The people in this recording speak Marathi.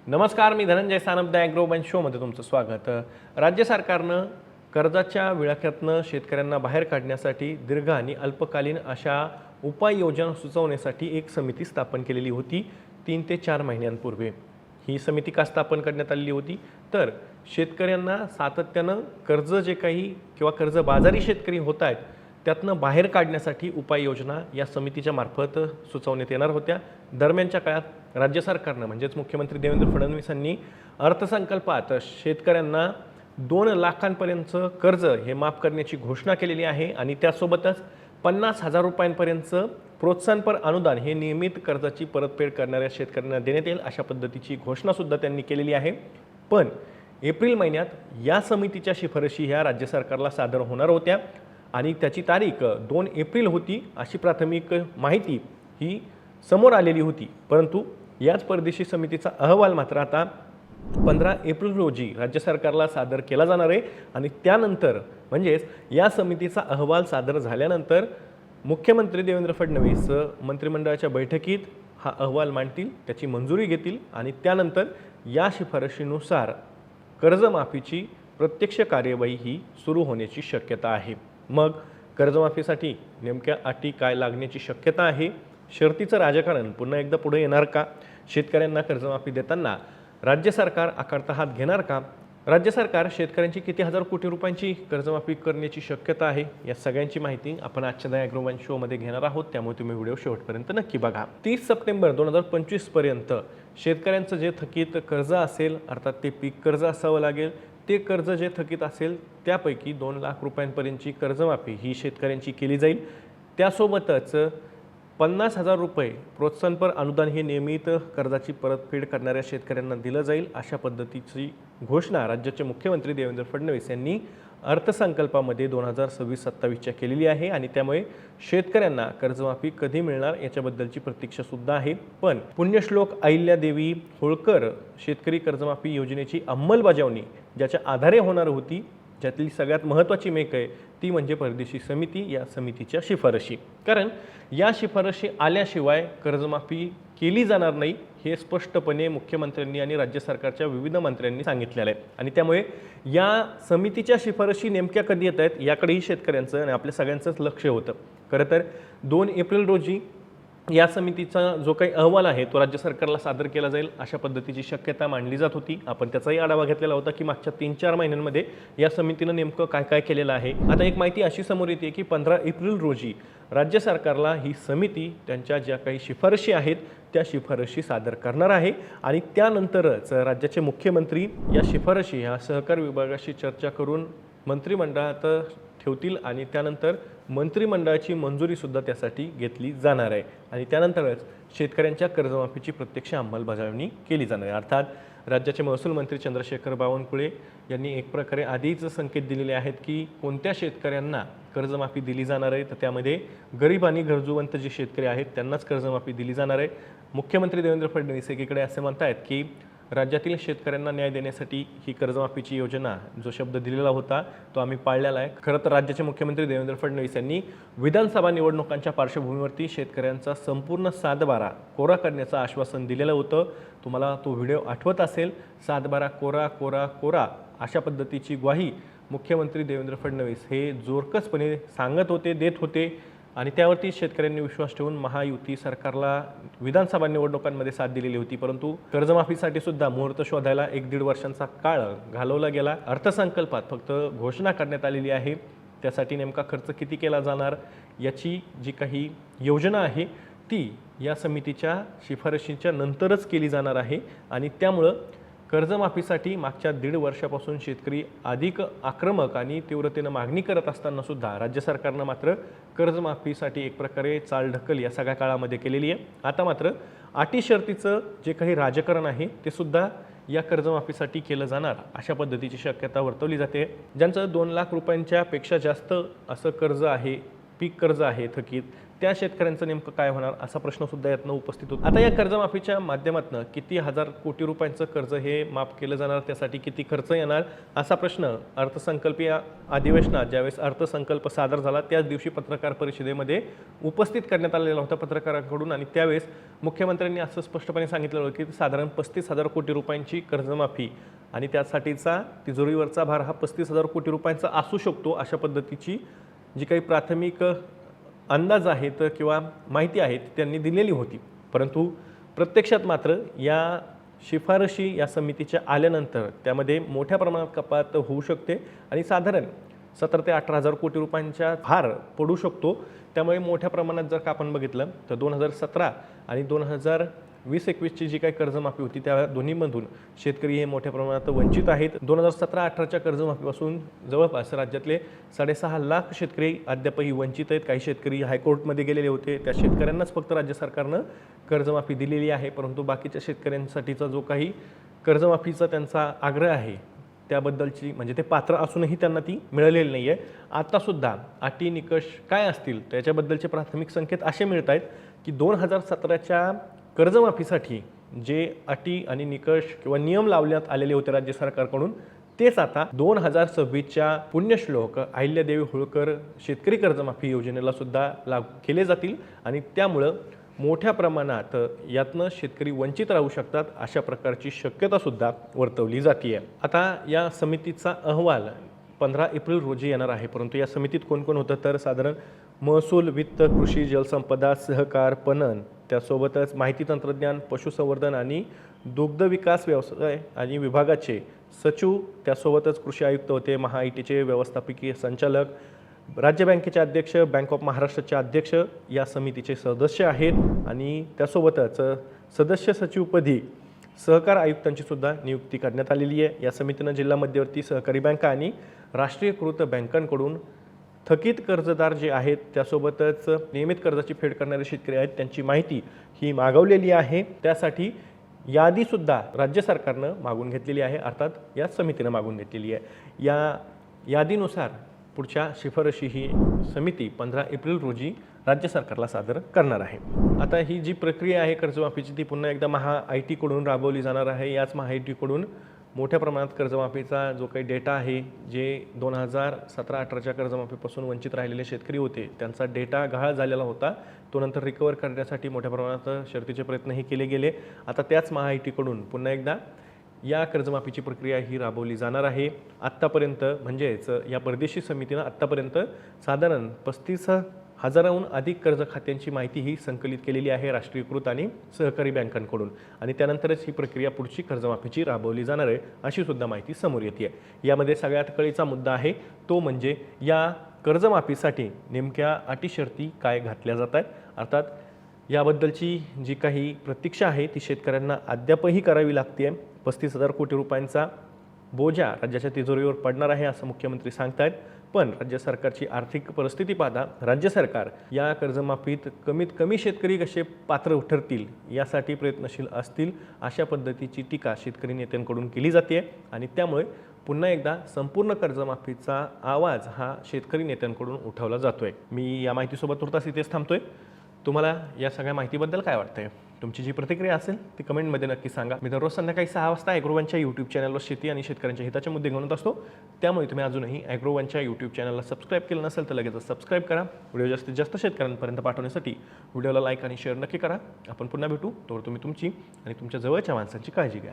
नमस्कार, मी धनंजय सानप ॲग्रो बन शोमध्ये तुमचं स्वागत. राज्य सरकारनं कर्जाच्या विळख्यातनं शेतकऱ्यांना बाहेर काढण्यासाठी दीर्घ आणि अल्पकालीन अशा उपाययोजना सुचवण्यासाठी एक समिती स्थापन केलेली होती 3 ते 4 महिन्यांपूर्वी. ही समिती का स्थापन करण्यात आलेली होती तर शेतकऱ्यांना सातत्यानं कर्ज जे काही किंवा कर्जबाजारी शेतकरी होत आहेत त्यातनं बाहेर काढण्यासाठी उपाययोजना या समितीच्या मार्फत सुचवण्यात येणार होत्या. दरम्यानच्या काळात राज्य सरकारनं म्हणजेच मुख्यमंत्री देवेंद्र फडणवीस यांनी अर्थसंकल्पात शेतकऱ्यांना 2 लाखांपर्यंतचं कर्ज हे माफ करण्याची घोषणा केलेली आहे आणि त्यासोबतच 50,000 रुपयांपर्यंतचं प्रोत्साहनपर अनुदान हे नियमित कर्जाची परतफेड करणाऱ्या शेतकऱ्यांना देण्यात येईल अशा पद्धतीची घोषणासुद्धा त्यांनी केलेली आहे. पण एप्रिल महिन्यात या समितीच्या शिफारशी ह्या राज्य सरकारला सादर होणार होत्या आणि त्याची तारीख 2 एप्रिल होती अशी प्राथमिक माहिती ही समोर आलेली होती. परंतु याच परदेशी समितीचा अहवाल मात्र आता 15 एप्रिल रोजी राज्य सरकारला सादर केला जाणार आहे आणि त्यानंतर म्हणजेच या समितीचा अहवाल सादर झाल्यानंतर मुख्यमंत्री देवेंद्र फडणवीस मंत्रिमंडळाच्या बैठकीत हा अहवाल मांडतील, त्याची मंजुरी घेतील आणि त्यानंतर या शिफारशीनुसार कर्जमाफीची प्रत्यक्ष कार्यवाही ही सुरू होण्याची शक्यता आहे. मग कर्जमाफीसाठी नेमक्या अटी काय लागण्याची शक्यता आहे? शर्तीचं राजकारण पुन्हा एकदा पुढे येणार का? शेतकऱ्यांना कर्जमाफी देताना राज्य सरकार आकारता हात घेणार का? राज्य सरकार शेतकऱ्यांची किती हजार कोटी रुपयांची कर्जमाफी करण्याची शक्यता आहे? या सगळ्यांची माहिती आपण आजच्या द ॲग्रो बन शोमध्ये घेणार आहोत, त्यामुळे तुम्ही व्हिडिओ शेवटपर्यंत नक्की बघा. 30 सप्टेंबर 2025 पर्यंत शेतकऱ्यांचं जे थकीत कर्ज असेल, अर्थात ते पीक कर्ज असावं लागेल, ते कर्ज जे थकीत असेल त्यापैकी 2 लाख रुपयांपर्यंतची कर्जमाफी ही शेतकऱ्यांची केली जाईल. त्यासोबतच 50,000 रुपये प्रोत्साहनपर अनुदान हे नियमित कर्जाची परतफेड करणाऱ्या शेतकऱ्यांना दिलं जाईल अशा पद्धतीची घोषणा राज्याचे मुख्यमंत्री देवेंद्र फडणवीस यांनी अर्थसंकल्पामध्ये 2026-27च्या केलेली आहे आणि त्यामुळे शेतकऱ्यांना कर्जमाफी कधी मिळणार याच्याबद्दलची प्रतीक्षासुद्धा आहे. पण पुण्यश्लोक अहिल्यादेवी होळकर शेतकरी कर्जमाफी योजनेची अंमलबजावणी ज्याच्या आधारे होणार होती, ज्यातली सगळ्यात महत्त्वाची मेक आहे ती म्हणजे परदेशी समिती या समितीच्या शिफारशी. कारण या शिफारशी आल्याशिवाय कर्जमाफी केली जाणार नाही हे स्पष्टपणे मुख्यमंत्र्यांनी आणि राज्य सरकारच्या विविध मंत्र्यांनी सांगितलेलं आहे आणि त्यामुळे या समितीच्या शिफारशी नेमक्या कधी येत आहेत याकडेही शेतकऱ्यांचं आणि आपल्या सगळ्यांचंच लक्ष होतं. खरं तर 2 एप्रिल रोजी या समितीचा जो काही अहवाल आहे तो राज्य सरकारला सादर केला जाईल अशा पद्धतीची शक्यता मांडली जात होती. आपण त्याचाही आढावा घेतलेला होता की मागच्या 3-4 महिन्यांमध्ये या समितीनं नेमकं काय काय केलेलं आहे. आता एक माहिती अशी समोर येते की 15 एप्रिल रोजी राज्य सरकारला ही समिती त्यांच्या ज्या काही शिफारशी आहेत त्या शिफारशी सादर करणार आहे आणि त्यानंतरच राज्याचे मुख्यमंत्री या शिफारशी ह्या सहकार विभागाशी चर्चा करून मंत्रिमंडळात ठेवतील आणि त्यानंतर मंत्रिमंडळाची मंजुरीसुद्धा त्यासाठी घेतली जाणार आहे आणि त्यानंतरच शेतकऱ्यांच्या कर्जमाफीची प्रत्यक्ष अंमलबजावणी केली जाणार आहे. अर्थात राज्याचे महसूल मंत्री चंद्रशेखर बावनकुळे यांनी एक प्रकारे आधीच संकेत दिलेले आहेत की कोणत्या शेतकऱ्यांना कर्जमाफी दिली जाणार आहे, तर त्यामध्ये गरीब आणि गरजूवंत जे शेतकरी आहेत त्यांनाच कर्जमाफी दिली जाणार आहे. मुख्यमंत्री देवेंद्र फडणवीस एकीकडे असे म्हणतायत की राज्यातील शेतकऱ्यांना न्याय देण्यासाठी ही कर्जमाफीची योजना जो शब्द दिलेला होता तो आम्ही पाळलेला आहे. खरं तर राज्याचे मुख्यमंत्री देवेंद्र फडणवीस यांनी विधानसभा निवडणुकांच्या पार्श्वभूमीवरती शेतकऱ्यांचा संपूर्ण 7/12 कोरा करण्याचं आश्वासन दिलेलं होतं. तुम्हाला तो व्हिडिओ आठवत असेल. 7/12 कोरा कोरा कोरा अशा पद्धतीची ग्वाही मुख्यमंत्री देवेंद्र फडणवीस हे जोरकसपणे सांगत होते, देत होते आणि त्यावरती शेतकऱ्यांनी विश्वास ठेवून महायुती सरकारला विधानसभा निवडणुकांमध्ये साथ दिलेली होती. परंतु कर्जमाफीसाठी सुद्धा मुहूर्त शोधायला 1-1.5 वर्षांचा काळ घालवला गेला. अर्थसंकल्पात फक्त घोषणा करण्यात आलेली आहे. त्यासाठी नेमका खर्च किती केला जाणार याची जी काही योजना आहे ती या समितीच्या शिफारशींच्या नंतरच केली जाणार आहे आणि त्यामुळं कर्जमाफीसाठी मागच्या 1.5 वर्षापासून शेतकरी अधिक आक्रमक आणि तीव्रतेनं मागणी करत असताना सुद्धा राज्य सरकारनं मात्र कर्जमाफीसाठी एक प्रकारे चालढकल या सगळ्या काळामध्ये केलेली आहे. आता मात्र अटी शर्तीचं जे काही राजकारण आहे ते सुद्धा या कर्जमाफीसाठी केलं जाणार अशा पद्धतीची शक्यता वर्तवली जाते. ज्यांचं 2 लाख रुपयांच्या पेक्षा जास्त असं कर्ज आहे, पीक कर्ज आहे थकीत, त्या शेतकऱ्यांचं नेमकं काय होणार असा प्रश्न सुद्धा यातनं उपस्थित होतो. आता या कर्जमाफीच्या माध्यमातून किती हजार कोटी रुपयांचं कर्ज हे माफ केलं जाणार, त्यासाठी किती खर्च येणार असा प्रश्न अर्थसंकल्पीय अधिवेशनात ज्यावेळेस अर्थसंकल्प सादर झाला त्याच दिवशी पत्रकार परिषदेमध्ये उपस्थित करण्यात आलेला होता पत्रकारांकडून. आणि त्यावेळेस मुख्यमंत्र्यांनी असं स्पष्टपणे सांगितलं की साधारण 35,000 कोटी रुपयांची कर्जमाफी आणि त्यासाठीचा तिजोरीवरचा भार हा 35,000 कोटी रुपयांचा असू शकतो अशा पद्धतीची जी काही प्राथमिक अंदाज आहेत किंवा माहिती आहे त्यांनी दिलेली होती. परंतु प्रत्यक्षात मात्र या शिफारशी या समितीच्या आल्यानंतर त्यामध्ये मोठ्या प्रमाणात कपात होऊ शकते आणि साधारण 17 ते 18,000 कोटी रुपयांचा भार पडू शकतो. त्यामुळे मोठ्या प्रमाणात जर का आपण बघितलं तर 2017 आणि 2020-21ची जी काही कर्जमाफी होती त्या दोन्हीमधून शेतकरी हे मोठ्या प्रमाणात वंचित आहेत. 2017-18च्या कर्जमाफीपासून जवळपास राज्यातले 6.5 लाख शेतकरी अद्यापही वंचित आहेत. काही शेतकरी हायकोर्टमध्ये गेलेले होते, त्या शेतकऱ्यांनाच फक्त राज्य सरकारनं कर्जमाफी दिलेली आहे. परंतु बाकीच्या शेतकऱ्यांसाठीचा जो काही कर्जमाफीचा त्यांचा आग्रह आहे त्याबद्दलची म्हणजे ते पात्र असूनही त्यांना ती मिळालेली नाही आहे. आत्तासुद्धा अटी निकष काय असतील त्याच्याबद्दलचे प्राथमिक संकेत असे मिळत आहेत की 2017च्या कर्जमाफीसाठी जे अटी आणि निकष किंवा नियम लावण्यात आलेले होते राज्य सरकारकडून तेच आता 2026च्या पुण्यश्लोक अहिल्यादेवी होळकर शेतकरी कर्जमाफी योजनेला सुद्धा लागू केले जातील आणि त्यामुळं मोठ्या प्रमाणात यातनं शेतकरी वंचित राहू शकतात अशा प्रकारची शक्यता सुद्धा वर्तवली जाते. आता या समितीचा अहवाल 15 एप्रिल रोजी येणार आहे. परंतु या समितीत कोण कोण होतं तर साधारण महसूल, वित्त, कृषी, जलसंपदा, सहकार, पणन, त्यासोबतच माहिती तंत्रज्ञान, पशुसंवर्धन आणि दुग्ध विकास व्यवसाय आणि विभागाचे सचिव, त्यासोबतच कृषी आयुक्त होते, महाआयटीचे व्यवस्थापकीय संचालक, राज्य बँकेचे अध्यक्ष, बँक ऑफ महाराष्ट्राचे अध्यक्ष या समितीचे सदस्य आहेत आणि त्यासोबतच सदस्य सचिवपदी सहकार आयुक्तांची सुद्धा नियुक्ती करण्यात आलेली आहे. या समितीनं जिल्हा मध्यवर्ती सहकारी बँका आणि राष्ट्रीयकृत बँकांकडून थकीत कर्जदार जे आहेत त्यासोबतच नियमित कर्जाची फेड करणारे शेतकरी आहेत त्यांची माहिती ही मागवलेली आहे. त्यासाठी यादीसुद्धा राज्य सरकारनं मागून घेतलेली आहे, अर्थात या समितीनं मागून घेतलेली आहे. या यादीनुसार पुढच्या शिफारशी ही समिती 15 एप्रिल रोजी राज्य सरकारला सादर करणार आहे. आता ही जी प्रक्रिया आहे कर्जमाफीची ती पुन्हा एकदा महाआयटीकडून राबवली जाणार आहे. याच महाआयटीकडून मोठ्या प्रमाणात कर्जमाफीचा जो काही डेटा आहे, जे 2017-18च्या कर्जमाफीपासून वंचित राहिलेले शेतकरी होते त्यांचा डेटा गहाळ झालेला होता, तो नंतर रिकवर करण्यासाठी मोठ्या प्रमाणात शर्थीचे प्रयत्नही केले गेले. आता त्याच महाआयटीकडून पुन्हा एकदा या कर्जमाफीची प्रक्रिया ही राबवली जाणार आहे. आत्तापर्यंत म्हणजेच या परदेशी समितीनं आत्तापर्यंत साधारण 35,000हून अधिक कर्ज खात्यांची माहिती ही संकलित केलेली आहे राष्ट्रीयकृत आणि सहकारी बँकांकडून आणि त्यानंतरच ही प्रक्रिया पुढची कर्जमाफीची राबवली जाणार आहे अशी सुद्धा माहिती समोर येते. यामध्ये सगळ्यात कळीचा मुद्दा आहे तो म्हणजे या कर्जमाफीसाठी नेमक्या अटी शर्ती काय घातल्या जात आहेत. अर्थात याबद्दलची जी काही प्रतीक्षा आहे ती शेतकऱ्यांना अद्यापही करावी लागते. 35,000 कोटी रुपयांचा बोजा राज्याच्या तिजोरीवर पडणार आहे असं मुख्यमंत्री सांगतायत. पण राज्य सरकारची आर्थिक परिस्थिती पाहता राज्य सरकार या कर्जमाफीत कमीत कमी शेतकरी कसे पात्र ठरतील यासाठी प्रयत्नशील असतील अशा पद्धतीची टीका शेतकरी नेत्यांकडून केली जाते आणि त्यामुळे पुन्हा एकदा संपूर्ण कर्जमाफीचा आवाज हा शेतकरी नेत्यांकडून उठवला जातोय. मी या माहितीसोबत तुर्तास इथेच थांबतोय. तुम्हाला या सगळ्या माहितीबद्दल काय वाटतंय? तुमची जी प्रतिक्रिया असेल ती कमेंटमध्ये नक्की सांगा. मी दररोज संध्याकाळी 6 वाजता ॲग्रोवनच्या यूट्यूब चॅनलवर शेती आणि शेतकऱ्यांच्या हिताचे मुद्दे घेऊन असतो. त्यामुळे तुम्ही अजूनही ॲग्रोवनच्या यूट्यूब चॅनलला सबस्क्राईब केलं नसेल तर लगेच सबस्क्राईब करा. व्हिडिओ जास्तीत जास्त शेतकऱ्यांपर्यंत पाठवण्यासाठी व्हिडिओला लाईक आणि शेअर नक्की करा. आपण पुन्हा भेटू. तोवर तुम्ही तुमची आणि तुमच्या जवळच्या माणसांची काळजी घ्या.